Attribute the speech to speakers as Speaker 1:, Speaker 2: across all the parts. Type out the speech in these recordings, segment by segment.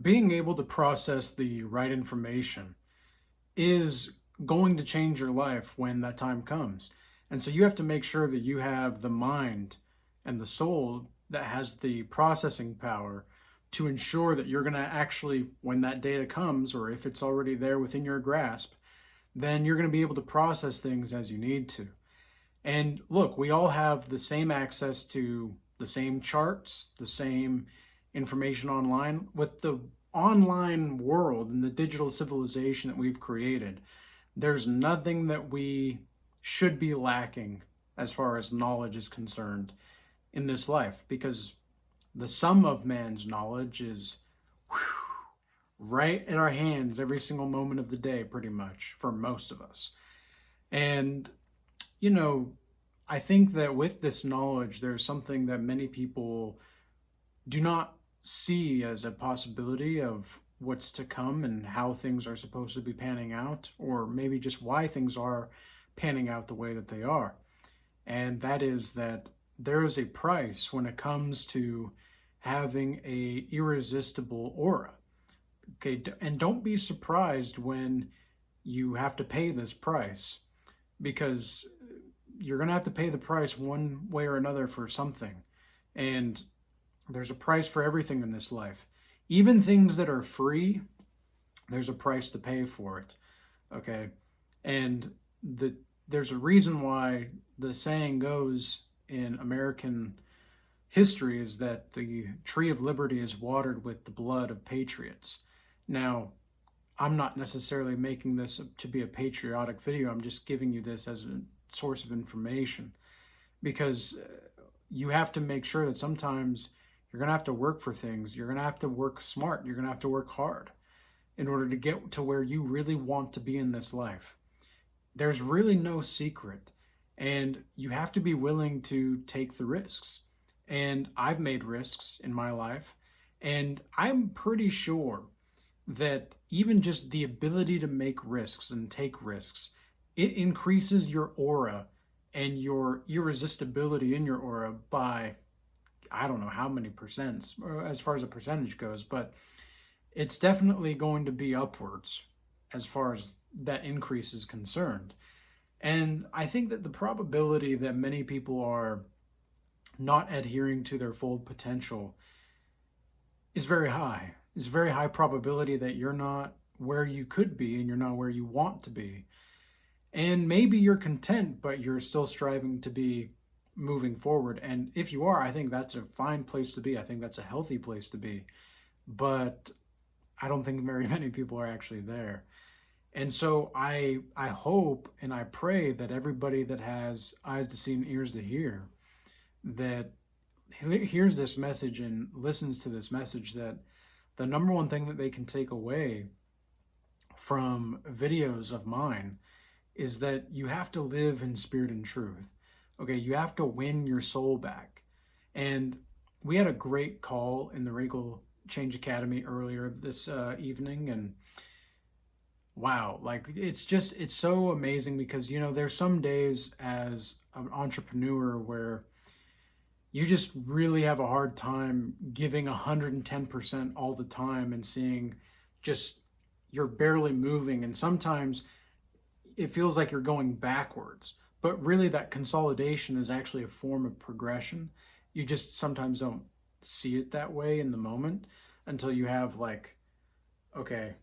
Speaker 1: being able to process the right information is going to change your life when that time comes. And so you have to make sure that you have the mind and the soul that has the processing power to ensure that you're going to actually, when that data comes, or if it's already there within your grasp, then you're going to be able to process things as you need to. And look, we all have the same access to the same charts, the same information online. With the online world and the digital civilization that we've created, there's nothing that we should be lacking as far as knowledge is concerned in this life, because the sum of man's knowledge is right in our hands every single moment of the day, pretty much, for most of us. And, you know, I think that with this knowledge, there's something that many people do not see as a possibility of what's to come and how things are supposed to be panning out, or maybe just why things are panning out the way that they are. And that is that there is a price when it comes to having a irresistible aura. Okay, and don't be surprised when you have to pay this price, because you're going to have to pay the price one way or another for something. And there's a price for everything in this life. Even things that are free, there's a price to pay for it. Okay? And there's a reason why the saying goes in American history is that the tree of liberty is watered with the blood of patriots. Now, I'm not necessarily making this to be a patriotic video. I'm just giving you this as a source of information, because you have to make sure that sometimes you're going to have to work for things. You're going to have to work smart. You're going to have to work hard in order to get to where you really want to be in this life. There's really no secret, and you have to be willing to take the risks. And I've made risks in my life, and I'm pretty sure that even just the ability to make risks and take risks, it increases your aura and your irresistibility in your aura by, I don't know how many percents as far as a percentage goes, but it's definitely going to be upwards as far as that increase is concerned. And I think that the probability that many people are not adhering to their full potential is very high. It's a very high probability that you're not where you could be and you're not where you want to be. And maybe you're content, but you're still striving to be moving forward. And if you are, I think that's a fine place to be. I think that's a healthy place to be. But I don't think very many people are actually there. And so I hope and I pray that everybody that has eyes to see and ears to hear, that hears this message and listens to this message, that the number one thing that they can take away from videos of mine is that you have to live in spirit and truth. Okay, you have to win your soul back. And we had a great call in the Regal Change Academy earlier this evening, and wow, like it's so amazing, because there's some days as an entrepreneur where you just really have a hard time giving 110% all the time and seeing just you're barely moving, and sometimes it feels like you're going backwards, but really that consolidation is actually a form of progression. You just sometimes don't see it that way in the moment until you have okay,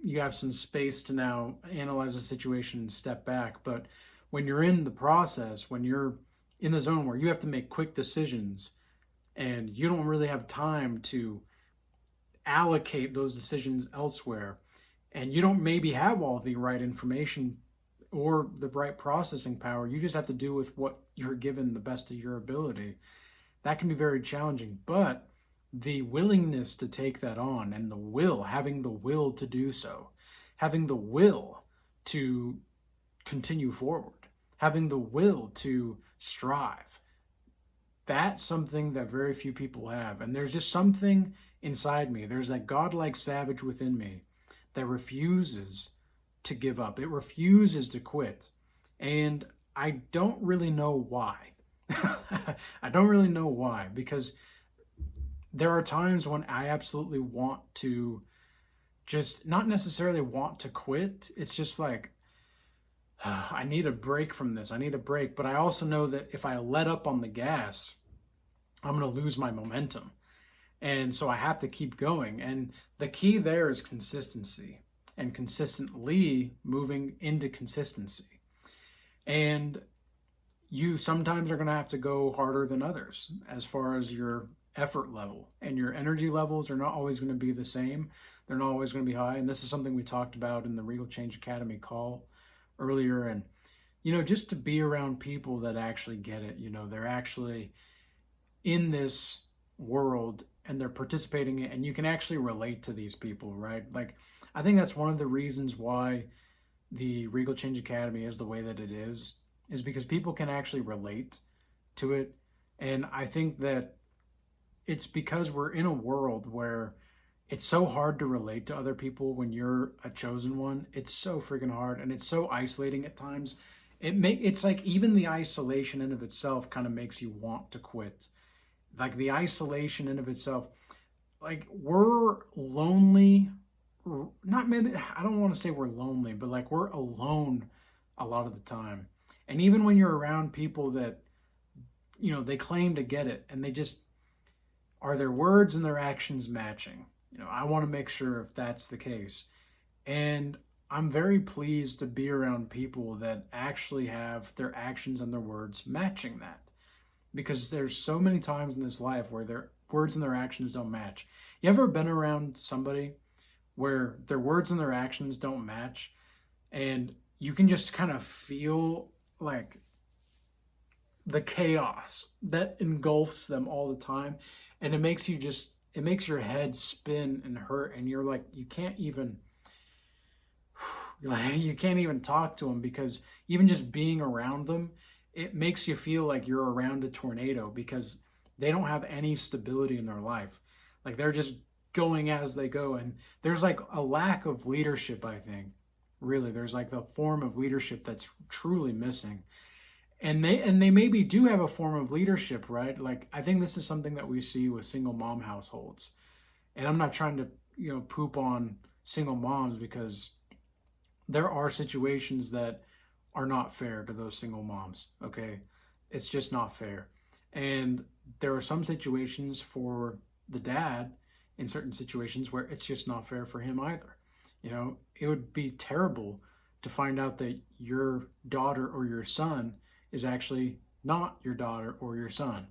Speaker 1: you have some space to now analyze the situation and step back. But when you're in the process, when you're in the zone where you have to make quick decisions and you don't really have time to allocate those decisions elsewhere, and you don't maybe have all the right information or the right processing power, you just have to do with what you're given the best of your ability. That can be very challenging, but the willingness to take that on, and having the will to do so, having the will to continue forward, having the will to strive, that's something that very few people have. And there's just something inside me. There's that godlike savage within me that refuses to give up. It refuses to quit. And I don't really know why. I don't really know why, because there are times when I absolutely want to just not necessarily want to quit. It's just like, I need a break from this. I need a break. But I also know that if I let up on the gas, I'm going to lose my momentum. And so I have to keep going. And the key there is consistency and consistently moving into consistency. And you sometimes are going to have to go harder than others as far as your effort level, and your energy levels are not always going to be the same. They're not always going to be high. And this is something we talked about in the Regal Change Academy call earlier. And, just to be around people that actually get it, they're actually in this world and they're participating in it, and you can actually relate to these people, right? Like, I think that's one of the reasons why the Regal Change Academy is the way that it is because people can actually relate to it. And I think that it's because we're in a world where it's so hard to relate to other people when you're a chosen one. It's so freaking hard, and it's so isolating at times. It's like even the isolation in of itself kind of makes you want to quit. Like the isolation in of itself, like we're lonely. Not maybe I don't want to say we're lonely, but like we're alone a lot of the time. And even when you're around people that they claim to get it, and they just are their words and their actions matching. I want to make sure if that's the case. And I'm very pleased to be around people that actually have their actions and their words matching that. Because there's so many times in this life where their words and their actions don't match. You ever been around somebody where their words and their actions don't match, and you can just kind of feel like the chaos that engulfs them all the time, and it makes your head spin and hurt, and you're like, you can't even talk to them, because even just being around them, it makes you feel like you're around a tornado, because they don't have any stability in their life. Like they're just going as they go. And there's like a lack of leadership, I think. Really, there's like the form of leadership that's truly missing. And they maybe do have a form of leadership, right? Like I think this is something that we see with single mom households. And I'm not trying to, poop on single moms, because there are situations that are not fair to those single moms, okay? It's just not fair. And there are some situations for the dad in certain situations where it's just not fair for him either. It would be terrible to find out that your daughter or your son is actually not your daughter or your son,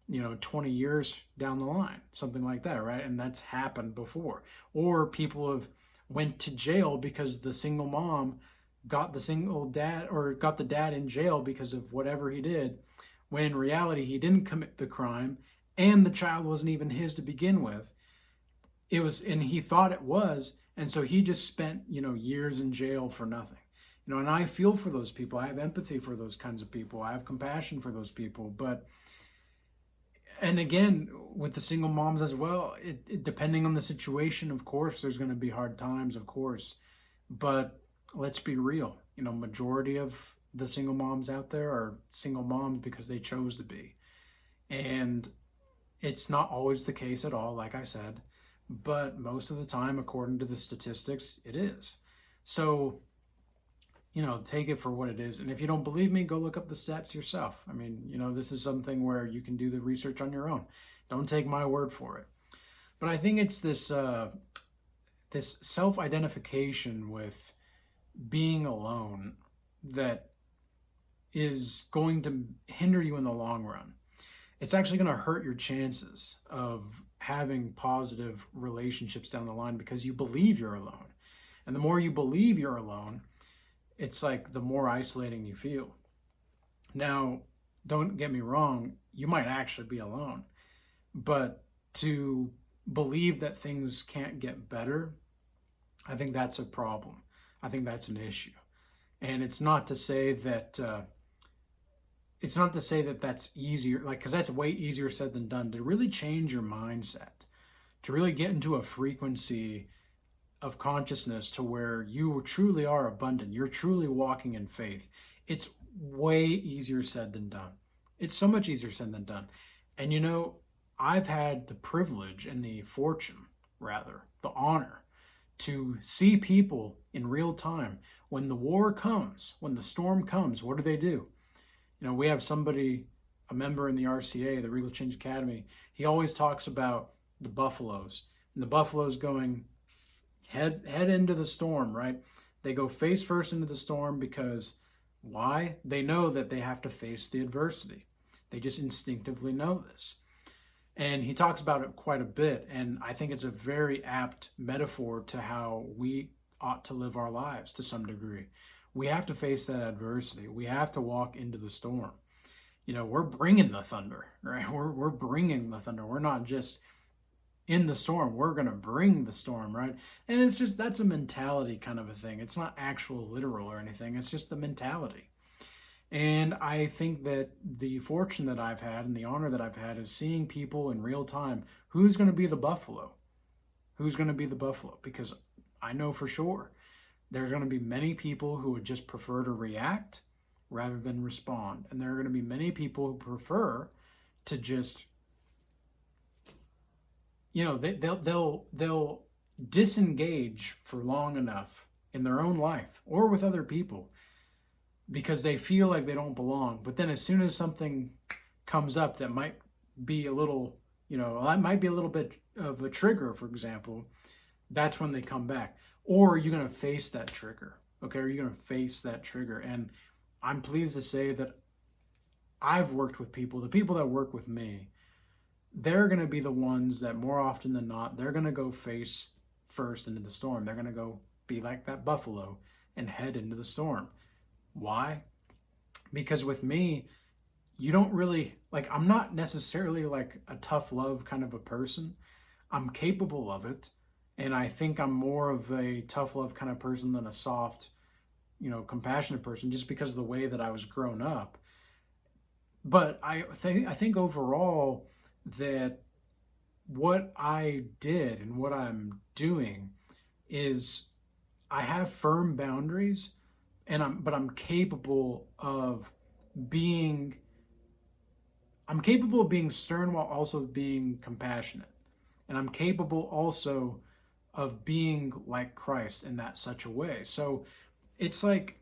Speaker 1: 20 years down the line, something like that, right? And that's happened before. Or people have went to jail because the single mom got the single dad, or got the dad in jail because of whatever he did, when in reality he didn't commit the crime, and the child wasn't even his to begin with. It was, and he thought it was, and so he just spent years in jail for nothing. And I feel for those people. I have empathy for those kinds of people. I have compassion for those people. But, and again, with the single moms as well, it depending on the situation, of course, there's going to be hard times, of course. But let's be real. Majority of the single moms out there are single moms because they chose to be. And it's not always the case at all, like I said. But most of the time, according to the statistics, it is. So, take it for what it is. And if you don't believe me, go look up the stats yourself. I mean, this is something where you can do the research on your own. Don't take my word for it. But I think it's this self-identification with being alone that is going to hinder you in the long run. It's actually going to hurt your chances of having positive relationships down the line, because you believe you're alone. And the more you believe you're alone, it's like the more isolating you feel. Now, don't get me wrong, you might actually be alone. But to believe that things can't get better, I think that's a problem. I think that's an issue. And it's not to say that that's easier, because that's way easier said than done. To really change your mindset, to really get into a frequency of consciousness to where you truly are abundant, you're truly walking in faith. It's way easier said than done. It's so much easier said than done. And I've had the privilege and the fortune, rather, the honor to see people in real time. When the war comes, when the storm comes, what do? We have somebody, a member in the RCA, the Regal Change Academy. He always talks about the buffaloes, and the buffaloes going head into the storm, right? They go face first into the storm because why? They know that they have to face the adversity. They just instinctively know this. And he talks about it quite a bit, and I think it's a very apt metaphor to how we ought to live our lives to some degree. We have to face that adversity. We have to walk into the storm. We're bringing the thunder, right? We're bringing the thunder. We're not just in the storm. We're going to bring the storm, right? And it's just, that's a mentality kind of a thing. It's not actual literal or anything. It's just the mentality. And I think that the fortune that I've had and the honor that I've had is seeing people in real time. Who's going to be the buffalo? Who's going to be the buffalo? Because I know for sure there's going to be many people who would just prefer to react rather than respond. And there are going to be many people who prefer to just, they'll disengage for long enough in their own life or with other people because they feel like they don't belong. But then as soon as something comes up that might be a little, that might be a little bit of a trigger, for example, that's when they come back. Or you're going to face that trigger, okay? Or you're going to face that trigger. And I'm pleased to say that I've worked with people, the people that work with me, they're going to be the ones that more often than not, they're going to go face first into the storm. They're going to go be like that buffalo and head into the storm. Why? Because with me, you don't really, I'm not necessarily like a tough love kind of a person. I'm capable of it. And I think I'm more of a tough love kind of person than a soft, compassionate person, just because of the way that I was grown up. But I think overall that what I did and what I'm doing is I have firm boundaries, but I'm capable of being stern while also being compassionate. And I'm capable also of being like Christ in that such a way. So it's like,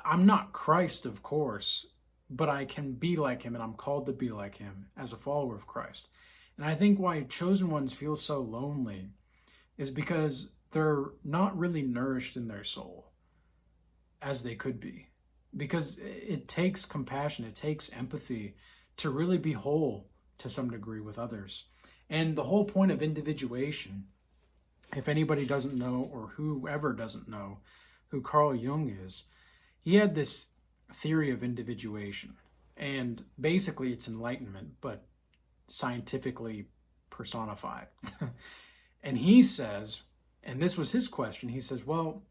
Speaker 1: I'm not Christ, of course, but I can be like him, and I'm called to be like him as a follower of Christ. And I think why chosen ones feel so lonely is because they're not really nourished in their soul as they could be. Because it takes compassion, it takes empathy to really be whole to some degree with others. And the whole point of individuation, if anybody doesn't know, or whoever doesn't know who Carl Jung is, he had this theory of individuation. And basically it's enlightenment, but scientifically personified. And he says, and this was his question, he says, well,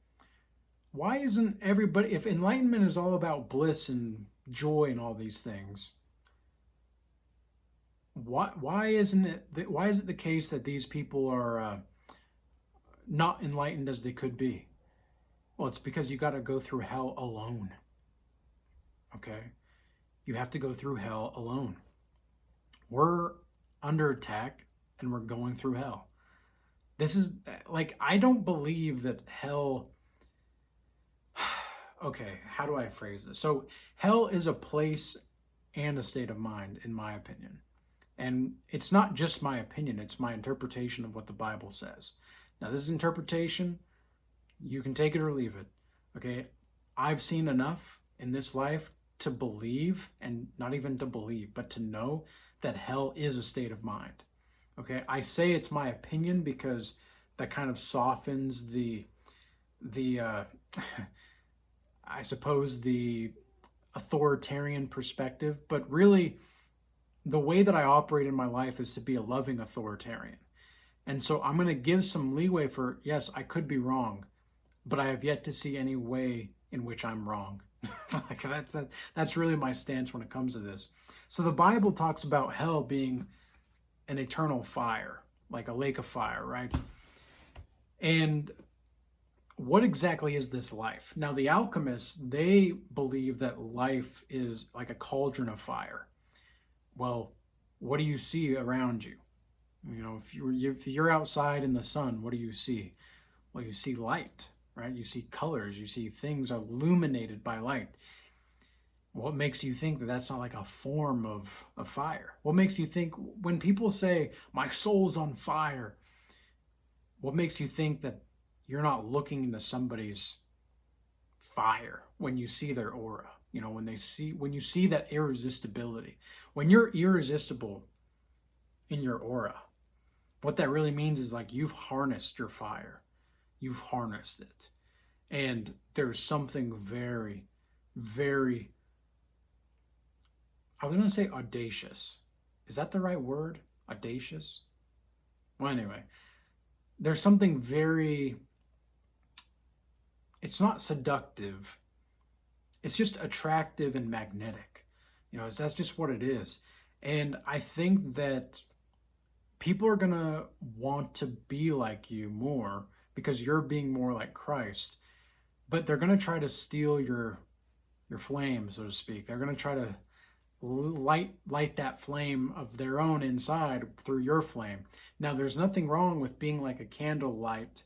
Speaker 1: why isn't everybody, if enlightenment is all about bliss and joy and all these things, why is it the case that these people are not enlightened as they could be? Well, it's because you got to go through hell alone. Okay? You have to go through hell alone. We're under attack and we're going through hell. This is I don't believe that hell. Okay, how do I phrase this? So hell is a place and a state of mind, in my opinion. And it's not just my opinion, it's my interpretation of what the Bible says. Now, this is interpretation. You can take it or leave it. Okay, I've seen enough in this life to believe, and not even to believe, but to know that hell is a state of mind. Okay, I say it's my opinion because that kind of softens the I suppose the authoritarian perspective, but really the way that I operate in my life is to be a loving authoritarian. And so I'm going to give some leeway for, yes, I could be wrong, but I have yet to see any way in which I'm wrong. That's really my stance when it comes to this. So the Bible talks about hell being an eternal fire, like a lake of fire, right? And what exactly is this life? Now, the alchemists, they believe that life is like a cauldron of fire. Well, what do you see around you? If you're outside in the sun, what do you see? Well, you see light, right? You see colors, you see things illuminated by light. What makes you think that that's not like a form of fire? What makes you think when people say, my soul's on fire, what makes you think that you're not looking into somebody's fire when you see their aura? When you see that irresistibility, when you're irresistible in your aura, what that really means is like you've harnessed your fire, you've harnessed it. And there's something very, very, I was going to say audacious. Is that the right word? Audacious? Well, anyway, there's something very, it's not seductive. It's just attractive and magnetic. That's just what it is. And I think that people are going to want to be like you more because you're being more like Christ. But they're going to try to steal your flame, so to speak. They're going to try to light that flame of their own inside through your flame. Now, there's nothing wrong with being like a candle light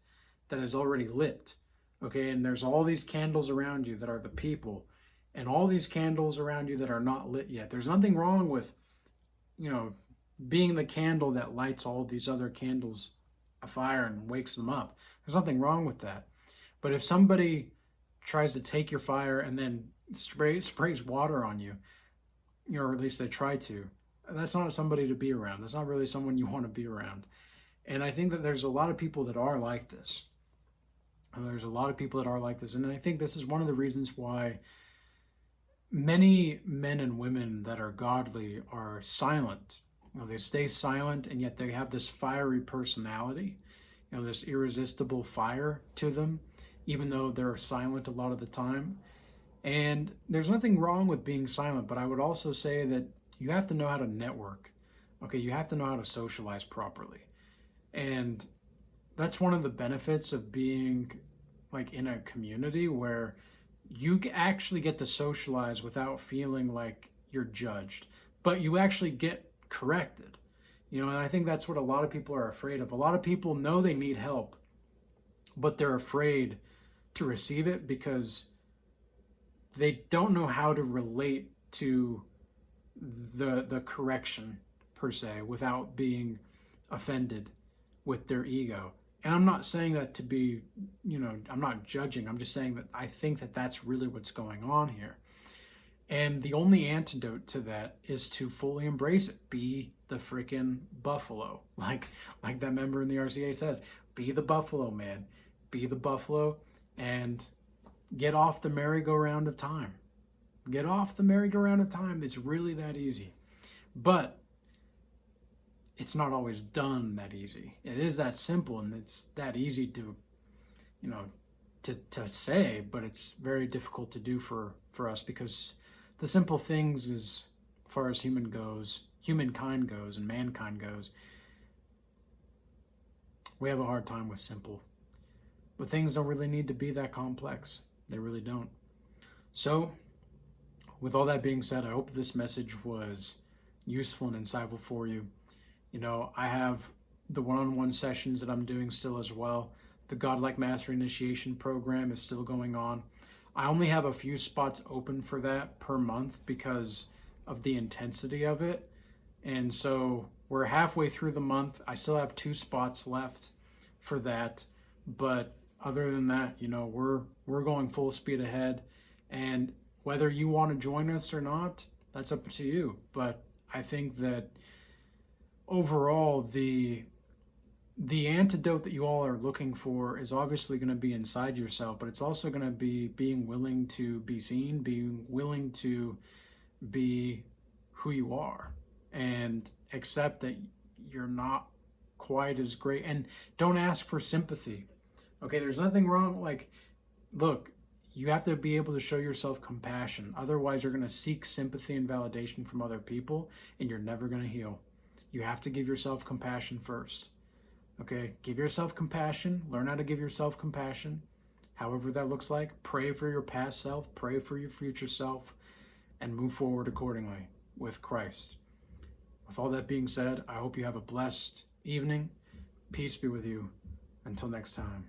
Speaker 1: that is already lit. Okay, and there's all these candles around you that are the people, and all these candles around you that are not lit yet. There's nothing wrong with, being the candle that lights all these other candles afire and wakes them up. There's nothing wrong with that. But if somebody tries to take your fire and then sprays water on you, or at least they try to, that's not somebody to be around. That's not really someone you want to be around. And I think that there's a lot of people that are like this. There's a lot of people that are like this. And I think this is one of the reasons why many men and women that are godly are silent. They stay silent, and yet they have this fiery personality, this irresistible fire to them, even though they're silent a lot of the time. And there's nothing wrong with being silent, but I would also say that you have to know how to network. Okay, you have to know how to socialize properly. And that's one of the benefits of being like in a community where you actually get to socialize without feeling like you're judged, but you actually get corrected. And I think that's what a lot of people are afraid of. A lot of people know they need help, but they're afraid to receive it because they don't know how to relate to the correction per se without being offended with their ego. And I'm not saying that to be, I'm not judging. I'm just saying that I think that that's really what's going on here. And the only antidote to that is to fully embrace it. Be the freaking buffalo. Like that member in the RCA says, be the buffalo, man. Be the buffalo and get off the merry-go-round of time. Get off the merry-go-round of time. It's really that easy. But it's not always done that easy. It is that simple, and it's that easy to, to say, but it's very difficult to do for us because the simple things, as far as humankind goes and mankind goes, we have a hard time with simple. But things don't really need to be that complex. They really don't. So, with all that being said, I hope this message was useful and insightful for you. I have the one-on-one sessions that I'm doing still as well. The Godlike Master Initiation Program is still going on. I only have a few spots open for that per month because of the intensity of it. And so we're halfway through the month. I still have 2 spots left for that. But other than that, we're going full speed ahead. And whether you want to join us or not, that's up to you. But I think that overall, the antidote that you all are looking for is obviously going to be inside yourself, but it's also going to be being willing to be seen, being willing to be who you are, and accept that you're not quite as great. And don't ask for sympathy. Okay, there's nothing wrong. Look, you have to be able to show yourself compassion. Otherwise, you're going to seek sympathy and validation from other people, and you're never going to heal. You have to give yourself compassion first. Okay, give yourself compassion. Learn how to give yourself compassion, however that looks like. Pray for your past self, pray for your future self, and move forward accordingly with Christ. With all that being said, I hope you have a blessed evening. Peace be with you. Until next time.